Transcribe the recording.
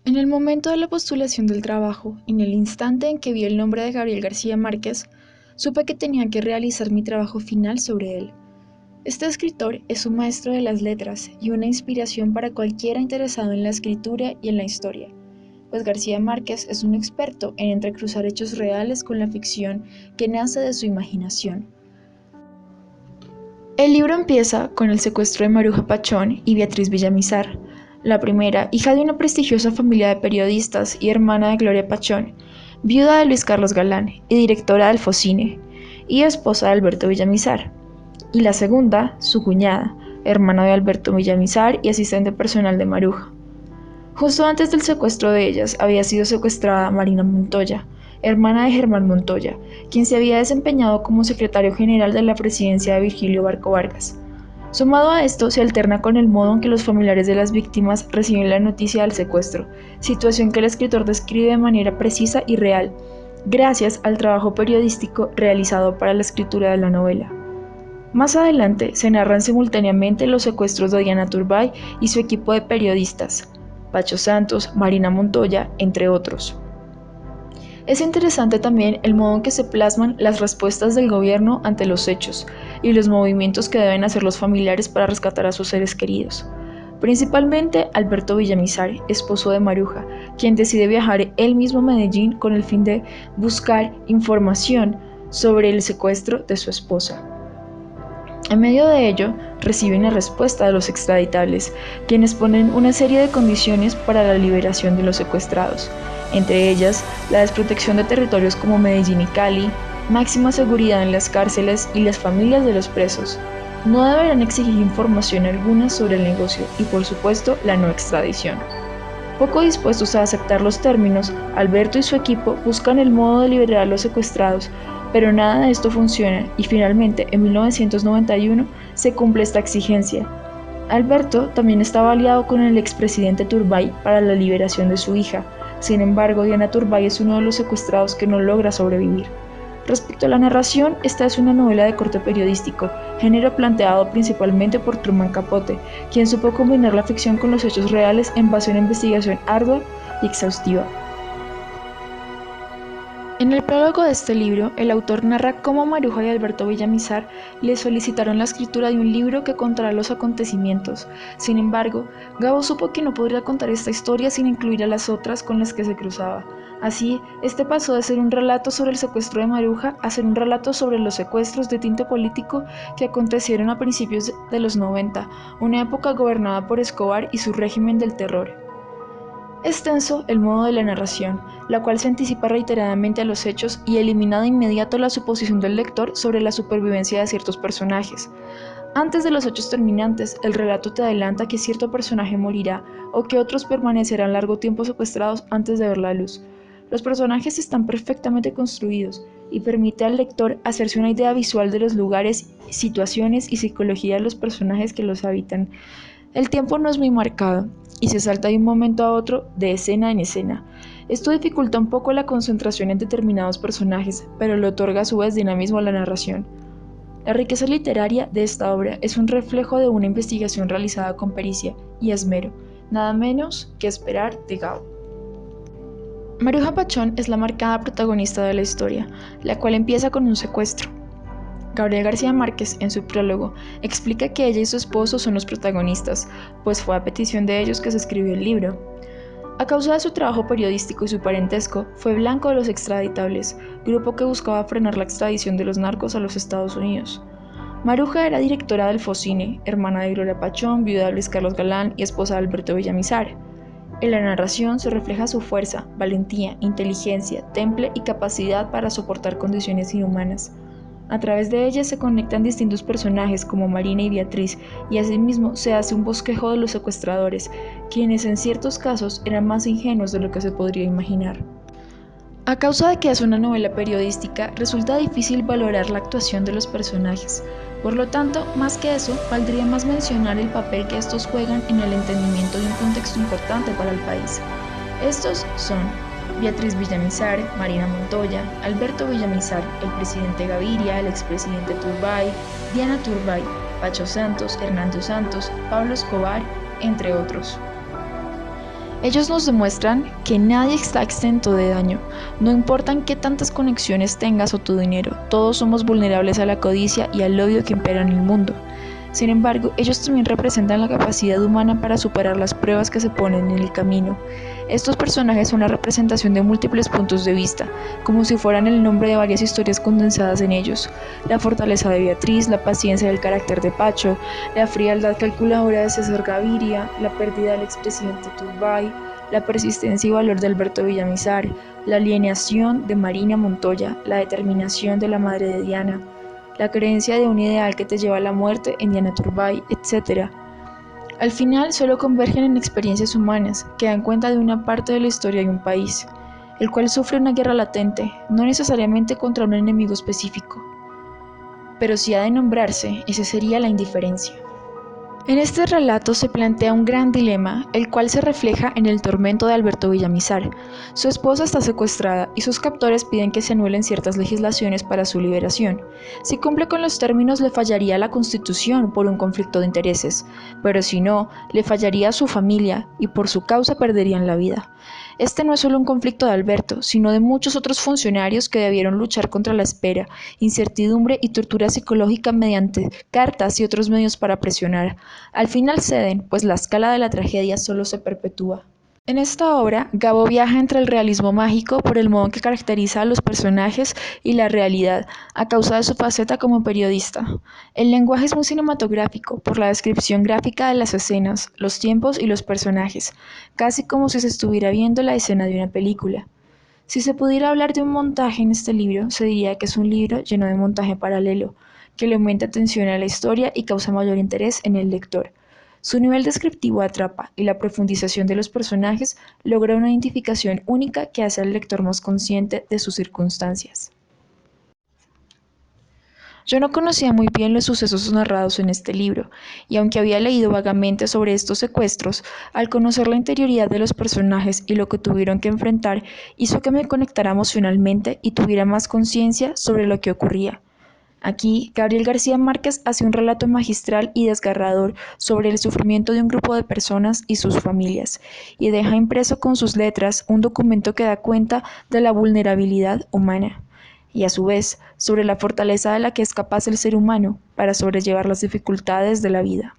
En el momento de la postulación del trabajo, en el instante en que vi el nombre de Gabriel García Márquez, supe que tenía que realizar mi trabajo final sobre él. Este escritor es un maestro de las letras y una inspiración para cualquiera interesado en la escritura y en la historia, pues García Márquez es un experto en entrecruzar hechos reales con la ficción que nace de su imaginación. El libro empieza con el secuestro de Maruja Pachón y Beatriz Villamizar, la primera, hija de una prestigiosa familia de periodistas y hermana de Gloria Pachón, viuda de Luis Carlos Galán y directora del Focine, y esposa de Alberto Villamizar, y la segunda, su cuñada, hermana de Alberto Villamizar y asistente personal de Maruja. Justo antes del secuestro de ellas había sido secuestrada Marina Montoya, hermana de Germán Montoya, quien se había desempeñado como secretario general de la presidencia de Virgilio Barco Vargas. Sumado a esto, se alterna con el modo en que los familiares de las víctimas reciben la noticia del secuestro, situación que el escritor describe de manera precisa y real, gracias al trabajo periodístico realizado para la escritura de la novela. Más adelante se narran simultáneamente los secuestros de Diana Turbay y su equipo de periodistas, Pacho Santos, Marina Montoya, entre otros. Es interesante también el modo en que se plasman las respuestas del gobierno ante los hechos y los movimientos que deben hacer los familiares para rescatar a sus seres queridos. Principalmente Alberto Villamizar, esposo de Maruja, quien decide viajar él mismo a Medellín con el fin de buscar información sobre el secuestro de su esposa. En medio de ello, recibe una respuesta de los extraditables, quienes ponen una serie de condiciones para la liberación de los secuestrados, entre ellas la desprotección de territorios como Medellín y Cali, máxima seguridad en las cárceles y las familias de los presos. No deberán exigir información alguna sobre el negocio y, por supuesto, la no extradición. Poco dispuestos a aceptar los términos, Alberto y su equipo buscan el modo de liberar a los secuestrados, pero nada de esto funciona y finalmente en 1991 se cumple esta exigencia. Alberto también estaba aliado con el expresidente Turbay para la liberación de su hija. Sin embargo, Diana Turbay es uno de los secuestrados que no logra sobrevivir. Respecto a la narración, esta es una novela de corte periodístico, género planteado principalmente por Truman Capote, quien supo combinar la ficción con los hechos reales en base a una investigación ardua y exhaustiva. En el prólogo de este libro, el autor narra cómo Maruja y Alberto Villamizar le solicitaron la escritura de un libro que contará los acontecimientos. Sin embargo, Gabo supo que no podría contar esta historia sin incluir a las otras con las que se cruzaba. Así, este pasó de ser un relato sobre el secuestro de Maruja a ser un relato sobre los secuestros de tinte político que acontecieron a principios de los 90, una época gobernada por Escobar y su régimen del terror. Es tenso el modo de la narración, la cual se anticipa reiteradamente a los hechos y elimina de inmediato la suposición del lector sobre la supervivencia de ciertos personajes. Antes de los hechos terminantes, el relato te adelanta que cierto personaje morirá o que otros permanecerán largo tiempo secuestrados antes de ver la luz. Los personajes están perfectamente construidos y permite al lector hacerse una idea visual de los lugares, situaciones y psicología de los personajes que los habitan. El tiempo no es muy marcado y se salta de un momento a otro, de escena en escena. Esto dificulta un poco la concentración en determinados personajes, pero le otorga a su vez dinamismo a la narración. La riqueza literaria de esta obra es un reflejo de una investigación realizada con pericia y esmero, nada menos que esperar de Gao. Maruja Pachón es la marcada protagonista de la historia, la cual empieza con un secuestro. Gabriel García Márquez, en su prólogo, explica que ella y su esposo son los protagonistas, pues fue a petición de ellos que se escribió el libro. A causa de su trabajo periodístico y su parentesco, fue blanco de los extraditables, grupo que buscaba frenar la extradición de los narcos a los Estados Unidos. Maruja era directora del Focine, hermana de Gloria Pachón, viuda de Luis Carlos Galán y esposa de Alberto Villamizar. En la narración se refleja su fuerza, valentía, inteligencia, temple y capacidad para soportar condiciones inhumanas. A través de ella se conectan distintos personajes como Marina y Beatriz, y asimismo se hace un bosquejo de los secuestradores, quienes en ciertos casos eran más ingenuos de lo que se podría imaginar. A causa de que es una novela periodística, resulta difícil valorar la actuación de los personajes. Por lo tanto, más que eso, valdría más mencionar el papel que estos juegan en el entendimiento de un contexto importante para el país. Estos son Beatriz Villamizar, Marina Montoya, Alberto Villamizar, el presidente Gaviria, el expresidente Turbay, Diana Turbay, Pacho Santos, Hernando Santos, Pablo Escobar, entre otros. Ellos nos demuestran que nadie está exento de daño, no importan qué tantas conexiones tengas o tu dinero, todos somos vulnerables a la codicia y al odio que impera en el mundo. Sin embargo, ellos también representan la capacidad humana para superar las pruebas que se ponen en el camino. Estos personajes son la representación de múltiples puntos de vista, como si fueran el nombre de varias historias condensadas en ellos. La fortaleza de Beatriz, la paciencia del carácter de Pacho, la frialdad calculadora de César Gaviria, la pérdida del expresidente Turbay, la persistencia y valor de Alberto Villamizar, la alienación de Marina Montoya, la determinación de la madre de Diana, la creencia de un ideal que te lleva a la muerte en Diana Turbay, etc. Al final solo convergen en experiencias humanas que dan cuenta de una parte de la historia de un país, el cual sufre una guerra latente, no necesariamente contra un enemigo específico, pero si ha de nombrarse, esa sería la indiferencia. En este relato se plantea un gran dilema, el cual se refleja en el tormento de Alberto Villamizar. Su esposa está secuestrada y sus captores piden que se anulen ciertas legislaciones para su liberación. Si cumple con los términos, le fallaría la Constitución por un conflicto de intereses, pero si no, le fallaría a su familia y por su causa perderían la vida. Este no es solo un conflicto de Alberto, sino de muchos otros funcionarios que debieron luchar contra la espera, incertidumbre y tortura psicológica mediante cartas y otros medios para presionar. Al final ceden, pues la escala de la tragedia solo se perpetúa. En esta obra, Gabo viaja entre el realismo mágico por el modo en que caracteriza a los personajes y la realidad, a causa de su faceta como periodista. El lenguaje es muy cinematográfico, por la descripción gráfica de las escenas, los tiempos y los personajes, casi como si se estuviera viendo la escena de una película. Si se pudiera hablar de un montaje en este libro, se diría que es un libro lleno de montaje paralelo, que le aumenta tensión a la historia y causa mayor interés en el lector. Su nivel descriptivo atrapa y la profundización de los personajes logra una identificación única que hace al lector más consciente de sus circunstancias. Yo no conocía muy bien los sucesos narrados en este libro, y aunque había leído vagamente sobre estos secuestros, al conocer la interioridad de los personajes y lo que tuvieron que enfrentar, hizo que me conectara emocionalmente y tuviera más conciencia sobre lo que ocurría. Aquí, Gabriel García Márquez hace un relato magistral y desgarrador sobre el sufrimiento de un grupo de personas y sus familias, y deja impreso con sus letras un documento que da cuenta de la vulnerabilidad humana, y a su vez sobre la fortaleza de la que es capaz el ser humano para sobrellevar las dificultades de la vida.